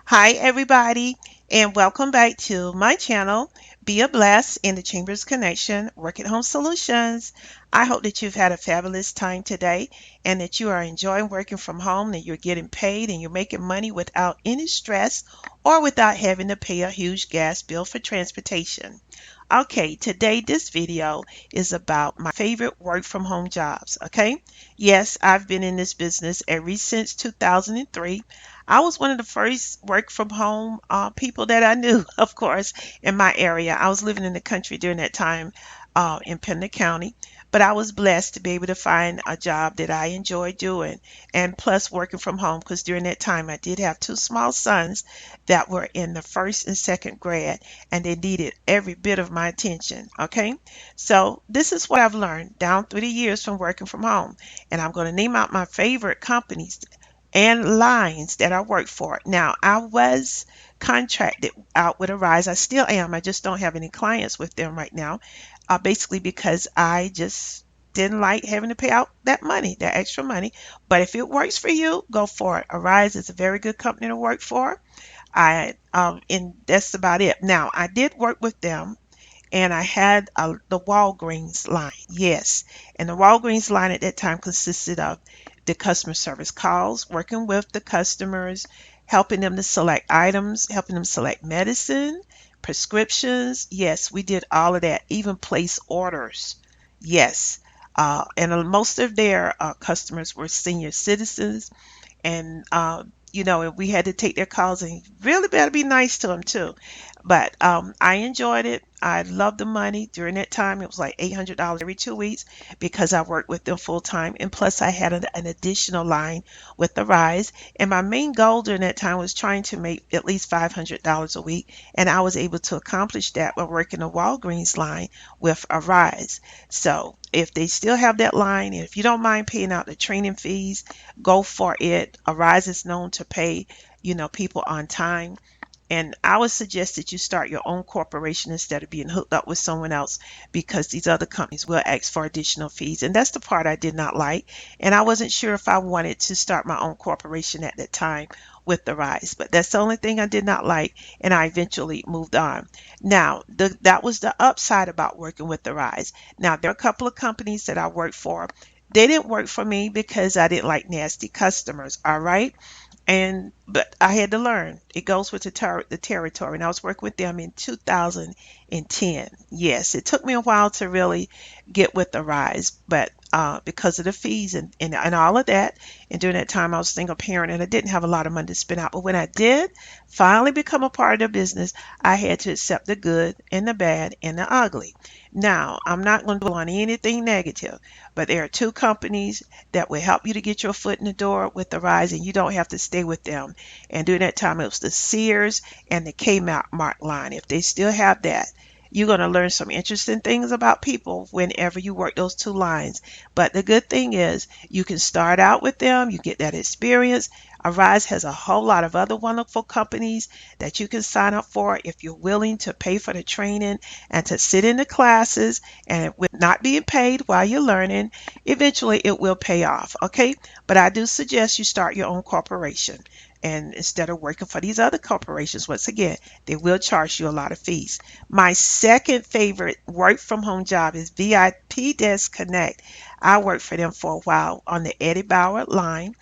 Hi, everybody, and welcome back to my channel, Be a Blast in the Chambers Connection Work at Home Solutions. I hope that you've had a fabulous time today and that you are enjoying working from home, that you're getting paid and you're making money without any stress or without having to pay a huge gas bill for transportation. Okay, today this video is about my favorite work from home jobs. Okay, yes, I've been in this business ever since 2003. I was one of the first work from home people that I knew, of course, in my area. I was living in the country during that time in Pender County, but I was blessed to be able to find a job that I enjoyed doing, and plus working from home because during that time I did have two small sons that were in the first and second grade, and they needed every bit of my attention. Okay, so this is what I've learned down through the years from working from home, and I'm going to name out my favorite companies and lines that I work for. Now, I was contracted out with Arise. I still am. I just don't have any clients with them right now, basically because I just didn't like having to pay out that money, that extra money. But if it works for you, go for it. Arise is a very good company to work for. And that's about it. Now, I did work with them and I had the Walgreens line. Yes. And the Walgreens line at that time consisted of the customer service calls, working with the customers, helping them to select items, helping them select medicine, prescriptions. Yes, we did all of that, even place orders. Yes. And most of their customers were senior citizens and we had to take their calls and really better be nice to them too. But I enjoyed it. I loved the money during that time. It was like $800 every 2 weeks because I worked with them full time, and plus I had an additional line with the Rise. And my main goal during that time was trying to make at least $500 a week, and I was able to accomplish that by working the Walgreens line with a Rise. So if they still have that line, and if you don't mind paying out the training fees, go for it. Arise is known to pay, people on time. And I would suggest that you start your own corporation instead of being hooked up with someone else because these other companies will ask for additional fees. And that's the part I did not like. And I wasn't sure if I wanted to start my own corporation at that time with the Rise. But that's the only thing I did not like. And I eventually moved on. Now, that was the upside about working with the Rise. Now, there are a couple of companies that I worked for. They didn't work for me because I didn't like nasty customers. All right. And but I had to learn. It goes with the territory. And I was working with them in 2010. Yes, it took me a while to really get with the Rise, but because of the fees and all of that. And during that time, I was a single parent and I didn't have a lot of money to spend out. But when I did finally become a part of the business, I had to accept the good and the bad and the ugly. Now, I'm not going to dwell on anything negative, but there are two companies that will help you to get your foot in the door with the Rise, and you don't have to stay with them. And during that time, it was the Sears and the Kmart line. If they still have that, you're going to learn some interesting things about people whenever you work those two lines. But the good thing is, you can start out with them, you get that experience. Arise has a whole lot of other wonderful companies that you can sign up for if you're willing to pay for the training and to sit in the classes and with not being paid while you're learning, eventually it will pay off. Okay, but I do suggest you start your own corporation, and instead of working for these other corporations, once again, they will charge you a lot of fees. My second favorite work from home job is VIP Desk Connect. I worked for them for a while on the Eddie Bauer line.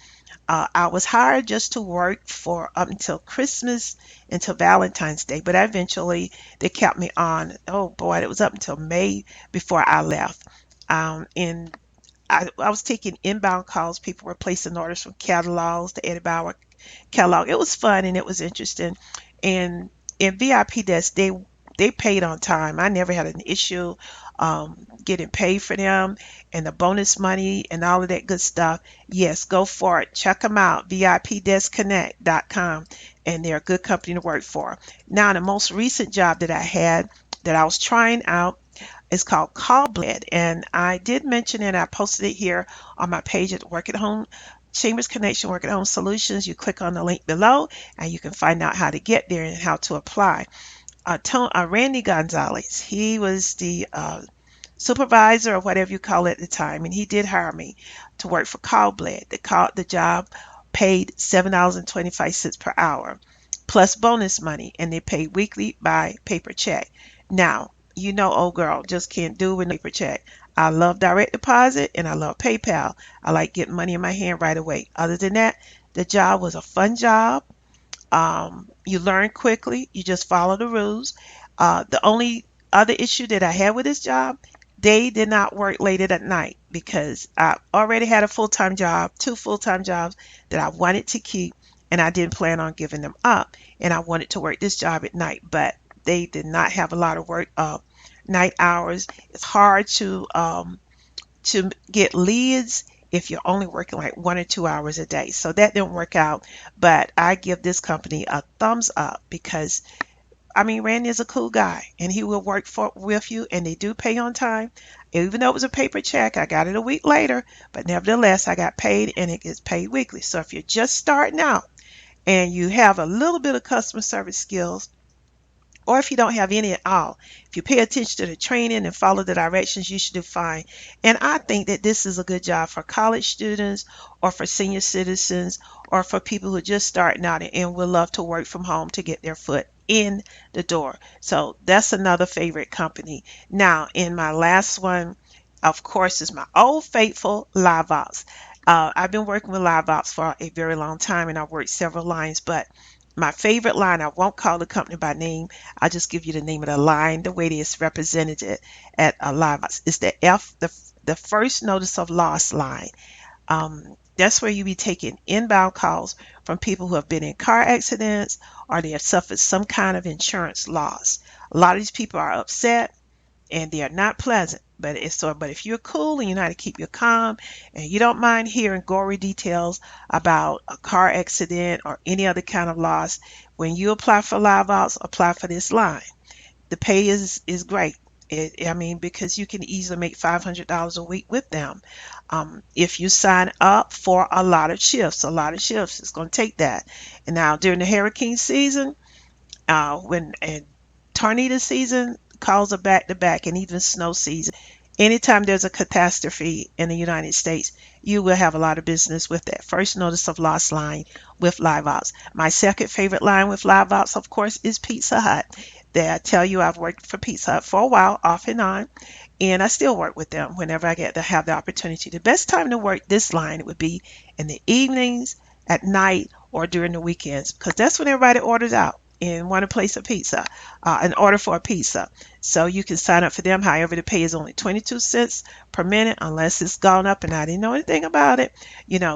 I was hired just to work for up until Christmas, until Valentine's Day, but eventually they kept me on. Oh boy, it was up until May before I left. And I was taking inbound calls. People were placing orders from catalogs, the Eddie Bauer catalog. It was fun and it was interesting. And in VIP desk, they paid on time. I never had an issue getting paid for them and the bonus money and all of that good stuff. Yes, go for it. Check them out, VIPDeskConnect.com, and they're a good company to work for. Now, the most recent job that I had that I was trying out is called Callblad, and I did mention it. I posted it here on my page at Work at Home Chambers Connection Work at Home Solutions. You click on the link below, and you can find out how to get there and how to apply. Randy Gonzalez, he was the supervisor or whatever you call it at the time, and he did hire me to work for Callblad. The job paid $7.25 per hour plus bonus money, and they pay weekly by paper check. Now, old girl just can't do with no paper check. I love direct deposit and I love PayPal. I like getting money in my hand right away. Other than that, the job was a fun job. You learn quickly. You just follow the rules. The only other issue that I had with this job, they did not work late at night because I already had a full-time job, two full-time jobs that I wanted to keep, and I didn't plan on giving them up. And I wanted to work this job at night, but they did not have a lot of work night hours. It's hard to get leads if you're only working like 1 or 2 hours a day. So that didn't work out. But I give this company a thumbs up because I mean Randy is a cool guy and he will work for with you and they do pay on time. Even though it was a paper check, I got it a week later, but nevertheless I got paid and it gets paid weekly. So if you're just starting out and you have a little bit of customer service skills, or if you don't have any at all, if you pay attention to the training and follow the directions, you should do fine. And I think that this is a good job for college students or for senior citizens or for people who are just starting out and would love to work from home to get their foot in the door. So that's another favorite company. Now, in my last one, of course, is my old faithful LiveOps. I've been working with LiveOps for a very long time and I've worked several lines, but my favorite line, I won't call the company by name. I'll just give you the name of the line, the way it is represented at a LiveOps. It's the first notice of loss line. That's where you be taking inbound calls from people who have been in car accidents or they have suffered some kind of insurance loss. A lot of these people are upset and they are not pleasant. But if you're cool and you know how to keep your calm and you don't mind hearing gory details about a car accident or any other kind of loss, when you apply for LiveOps, apply for this line. The pay is great. I mean, because you can easily make $500 a week with them. If you sign up for a lot of shifts, it's going to take that. And now during the hurricane season, when and tornado season, calls are back to back, and even snow season. Anytime there's a catastrophe in the United States, you will have a lot of business with that first notice of loss line with LiveOps. My second favorite line with LiveOps, of course, is Pizza Hut. That I tell you, I've worked for Pizza Hut for a while, off and on, and I still work with them whenever I get to have the opportunity. The best time to work this line would be in the evenings, at night, or during the weekends, because that's when everybody orders out and want to place a pizza, an order for a pizza. So you can sign up for them. However, the pay is only 22 cents per minute unless it's gone up and I didn't know anything about it,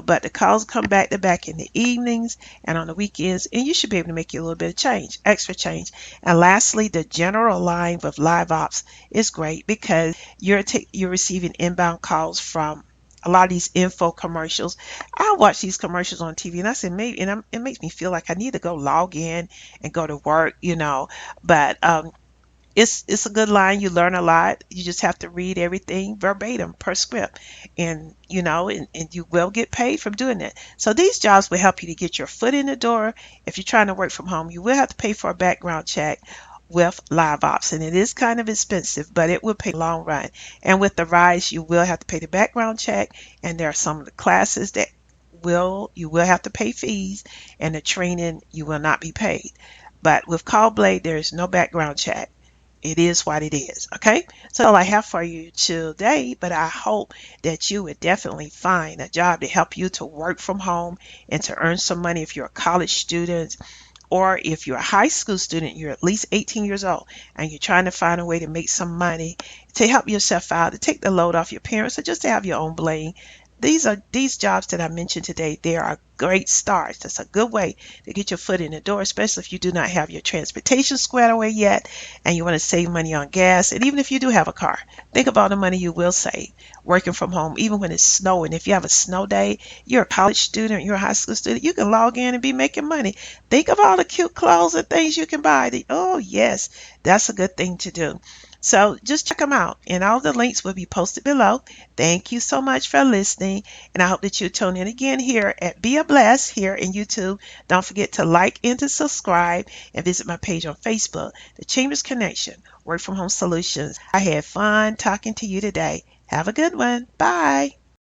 but the calls come back to back in the evenings and on the weekends, and you should be able to make you a little bit of change, extra change. And lastly, the general line with LiveOps is great because you're receiving inbound calls from a lot of these info commercials. I watch these commercials on TV and I said maybe, and it makes me feel like I need to go log in and go to work. But it's a good line. You learn a lot. You just have to read everything verbatim per script, and you will get paid from doing it. So these jobs will help you to get your foot in the door. If you're trying to work from home, you will have to pay for a background check with LiveOps, and it is kind of expensive, but it will pay long run. And with the rise, you will have to pay the background check, and there are some of the classes that you will have to pay fees, and the training you will not be paid. But with CallBlade, there is no background check. It is what it is. Okay, so all I have for you today, but I hope that you would definitely find a job to help you to work from home and to earn some money if you're a college student, or if you're a high school student, you're at least 18 years old and you're trying to find a way to make some money to help yourself out, to take the load off your parents, or just to have your own bling. These jobs that I mentioned today, they are great starts. That's a good way to get your foot in the door, especially if you do not have your transportation squared away yet and you want to save money on gas. And even if you do have a car, think of all the money you will save working from home, even when it's snowing. If you have a snow day, you're a college student, you're a high school student, you can log in and be making money. Think of all the cute clothes and things you can buy. Oh, yes, that's a good thing to do. So just check them out, and all the links will be posted below. Thank you so much for listening, and I hope that you tune in again here at Be a Bless here in YouTube. Don't forget to like and to subscribe, and visit my page on Facebook, The Chambers Connection, Work From Home Solutions. I had fun talking to you today. Have a good one. Bye.